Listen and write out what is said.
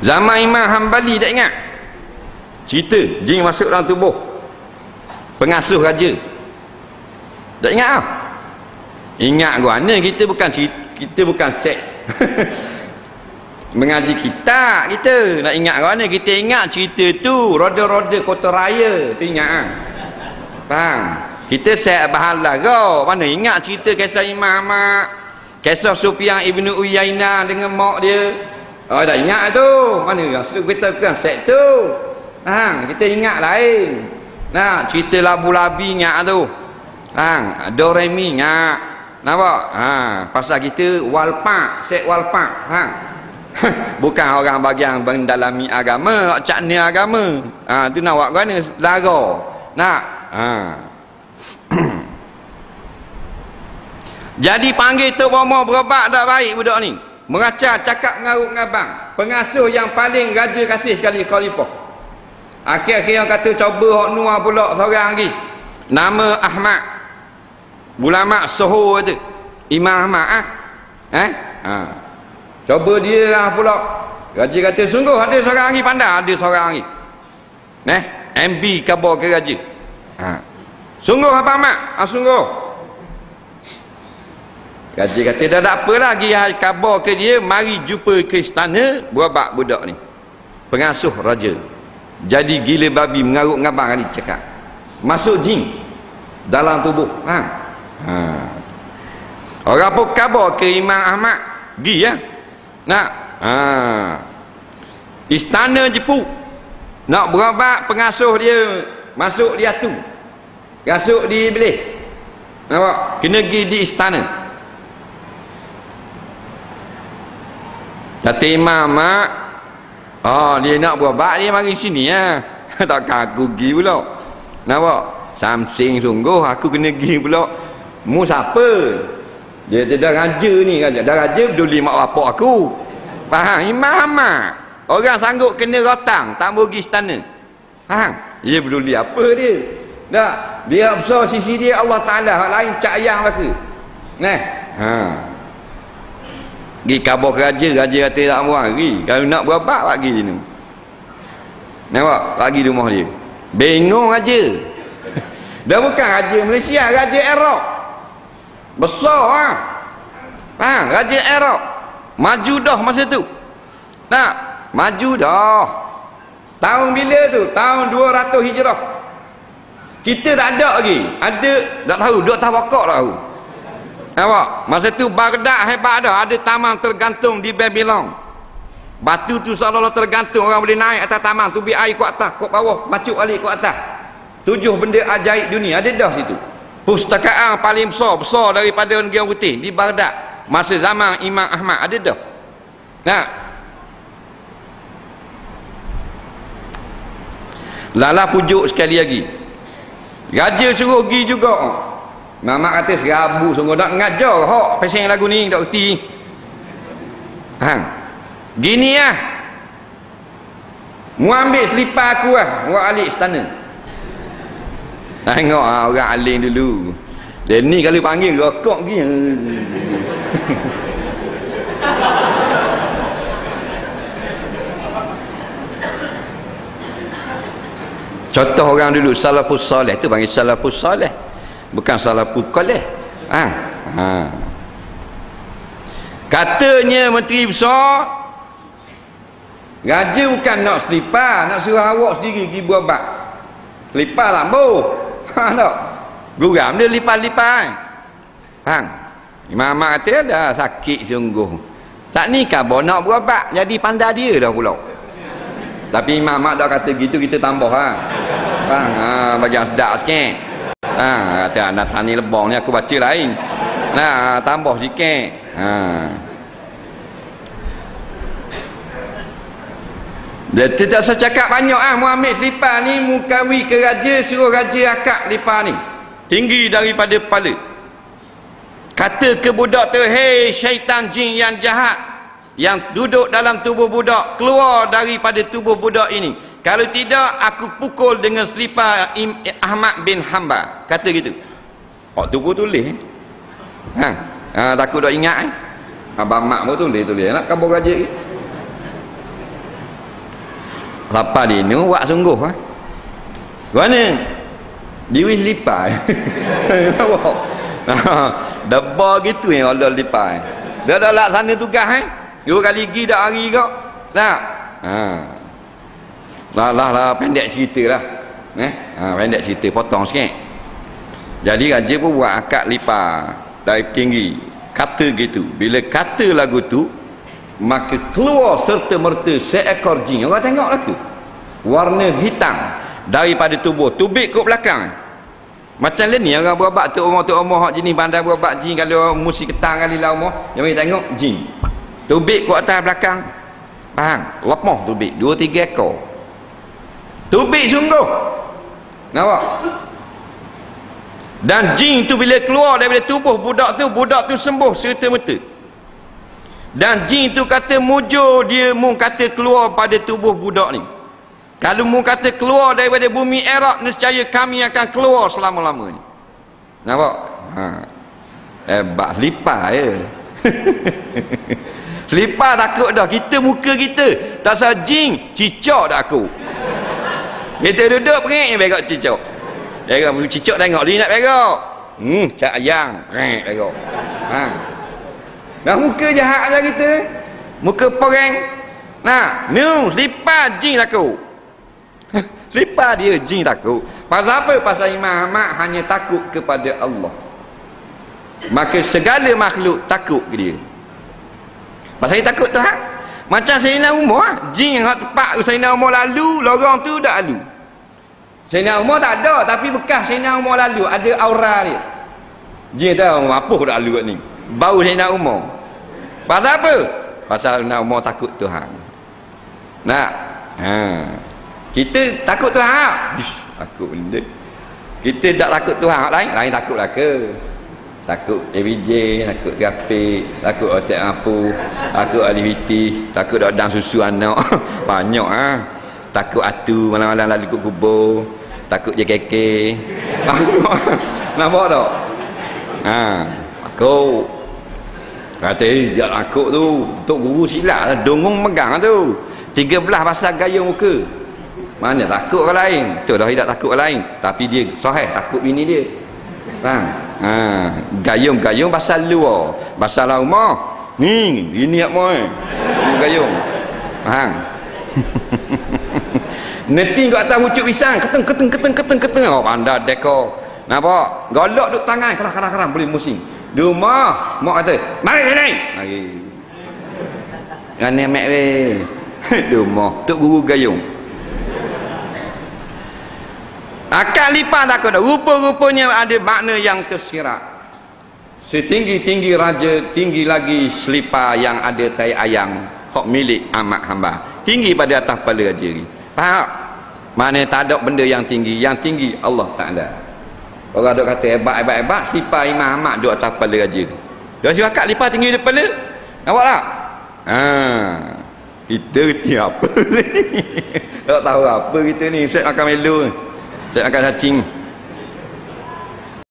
Zaman Imam Hambali tak ingat? Cerita jin masuk dalam tubuh pengasuh raja. Tak ingat ah? Ingat guana kita bukan sek. Mengaji kitab kita. Nak ingat guana kita ingat cerita tu roda-roda kota raya tu ingat ah. Faham? Kita sek bahan laga. Mana ingat cerita kisah Imam Ahmad, kisah Sufyan Ibn Uyainah dengan mak dia. Oh dah ingat tu. Mana kita bukan sek tu. Hang, kita ingat lain. Nah, cerita labu-labi ingat tu. Hang, do re mi ingat. Nampak? Ha, pasal kita walpak, sek walpak. Hang. Bukan orang bagian mendalami agama, cakna agama. Ha, tu nak buat mana? Lara. Nak. Ha. Jadi panggil Tok Bomo berobat tak baik budak ni. Meraca cakap ngaruk ngabang. Pengasuh yang paling raja kasih sekali khalifah. Akhir-akhir yang kata coba hok nuah pula seorang lagi. Nama Ahmad. Ulama Soho tu. Imam Ahmad ah. Ha. Coba dia lah pula. Raja kata sungguh ada seorang lagi pandai, ada seorang lagi. MB khabar ke raja. Ha. Sungguh apa Ahmad? Sungguh. Raja kata dah tak apa lagi khabar ke dia, mari jumpa ke istana berobat budak ni. Pengasuh raja. Jadi gila babi mengaruk ngabang kali cakap. Masuk jin dalam tubuh. Ha. Orang pun khabar ke Imam Ahmad. Gi ya. Nak. Istana Jepu. Nak berobat pengasuh dia masuk di atu. Masuk di belah. Nampak? Kena pergi di istana. Kata Imam Ahmad, dia nak berobat dia mari sini ya. Takkan aku pergi pula. Nampak? Samsing sungguh aku kena pergi pula. Mu siapa? Dia dah raja ni, dah raja peduli mak bapak aku. Faham? Imam Ahmad. Orang sanggup kena rotang tak mau pergi istana. Faham? Dia peduli apa dia? Tak, dia besar sisi dia Allah Taala, hak lain cak ayang lah ke. Pergi khabar ke raja, raja kata tak mau pergi. Kalau nak berobat pergi sini. Nampak? Pergi rumah dia. Bingung raja. Dah bukan raja Malaysia, raja Arab. Besar ah. Faham? Raja Arab. Maju dah masa tu. Tak? Maju dah. Tahun bila tu? Tahun 200 Hijrah. Kita tak ada lagi. Ada tak tahu, duk tawakal tahu. Nampak? Masa tu Baghdad hebat dah. Ada taman tergantung di Babylon. Batu tu seolah-olah tergantung, orang boleh naik atas taman tu, biar air kat atas, kat bawah, macuk balik kat atas. 7 benda ajaib dunia ada dah situ. Pustakaan paling besar daripada negeri putih di Baghdad masa zaman Imam Ahmad ada dah. Nah. Lala pujuk sekali lagi. Raja suruh pergi juga. Mamak kata serabu sungguh nak ngajar hok pasang lagu ni tak reti. Hang. Gini ah. Mu ambil selipar aku ah, mu alik istana. Tengok orang aling dulu. Dia ni kalau panggil rokok pergi. Contoh orang dulu salafus soleh tu panggil salafus soleh. Bukan salafus qaleh. Katanya menteri besar, raja bukan nak selipar, nak suruh awak sendiri pergi berobat. Selipar lambu. Tak? Guram dia lipat-lipat. Faham? Imam Ahmad kata dah sakit sungguh. Saat ni khabar nak berobat, jadi pandai dia dah pula. Tapi Imam Ahmad dah kata gitu, kita tambah bagi yang sedap sikit. Kata anak tani lebong ni aku baca lain. Tambah sikit. Dia tidak secakap banyak mu ambil selipar ni, mu kawi ke raja, suruh raja akak selipar ni tinggi daripada kepala. Kata ke budak tu, hei syaitan jin yang jahat yang duduk dalam tubuh budak, keluar daripada tubuh budak ini. Kalau tidak aku pukul dengan selipar Ahmad bin Hanbal. Kata gitu. Tu pun tulis. Takut dah ingat. Abang mak pun tulis nak kabur raja ni. Lapar dia ni buat sungguh ha? Mana diwis lipai. Nampak debar gitu yang Allah lipai. Dia dah laksana tugas 2 kali pergi dah hari kau tak lah pendek cerita lah pendek cerita potong sikit. Jadi raja pun buat akad lipai dari tinggi kata gitu. Bila kata lagu tu maka keluar serta merta seekor jin. Orang tengok lagu warna hitam daripada tubuh tubik ke belakang. Macam ni orang berabak tu omah hak jenis bandar berabak jin. Kalau musi ketang kali lah omah yang bagi tengok jin tubik ke atas belakang, faham? Lemah tubik 2-3 ekor tubik sungguh, nampak? Dan jin tu bila keluar daripada tubuh budak tu sembuh serta merta. Dan jin tu kata mujur dia mu kata keluar pada tubuh budak ni. Kalau mu kata keluar daripada bumi Iraq, nescaya kami akan keluar selama-lamanya. Nampak? Hebat selipar je. Selipar takut dah. Kita muka kita tak sah jin cicak dah aku. Kita duduk pengek begok cicak. Dia kata cicak tengok dia nak begok. Cak ayang pengek begok. Dah muka jahat dah kita. Muka perang. Nah, selipar jin takut. Selipar dia jin takut. Pasal apa? Pasal Imam Ahmad hanya takut kepada Allah. Maka segala makhluk takut ke dia. Pasal dia takut Tuhan. Macam Sayyidina Umar, jin yang tepat Sayyidina Umar lalu, lorong tu dah lalu. Sayyidina Umar tak ada, tapi bekas Sayyidina Umar lalu ada aura dia. Jin tahu apa dah lalu kat ni. Bau Sayyidina Umar. Pasal apa? Pasal Sayyidina Umar takut Tuhan. Nak? Kita takut Tuhan. Takut benda. Kita tak takut Tuhan lain takutlah ke? Takut ABJ, takut trafik, takut otak apu, takut aliviti, takut dan susu anak. Banyak takut atu malam-malam lalu ke kubur, takut JKK. Nampak tak? Takut. Kata dia takut tu untuk guru silap lah, dongong megang tu 13 pasal gayung muka. Mana takut orang lain, betul dah tidak takut orang lain, tapi dia sahih takut bini dia. Faham? Gayung pasal luar, pasal rumah ni ini apa gayung, faham? Neting kat atas pucuk pisang keteng oh pandai dekor. Nampak? Golok duk tangan kerang boleh musim. Di rumah mak kata mari mari ngane mek we. Di rumah tok guru gayung. Akal lipat takut dah. Rupa-rupanya ada makna yang tersirat. Setinggi-tinggi raja, tinggi lagi selipar yang ada tai ayam hak milik amat hamba. Tinggi pada atas kepala raja ni. Faham? Mana tak ada benda yang tinggi. Yang tinggi Allah Ta'ala. Orang duk kata hebat, selipar Imam Ahmad duk atas kepala raja ni. Dia si akak lipat tinggi daripada kepala. Nampak tak? Kita reti apa ni? Tak tahu apa kita ni. Set makan melu. Saya akan cacing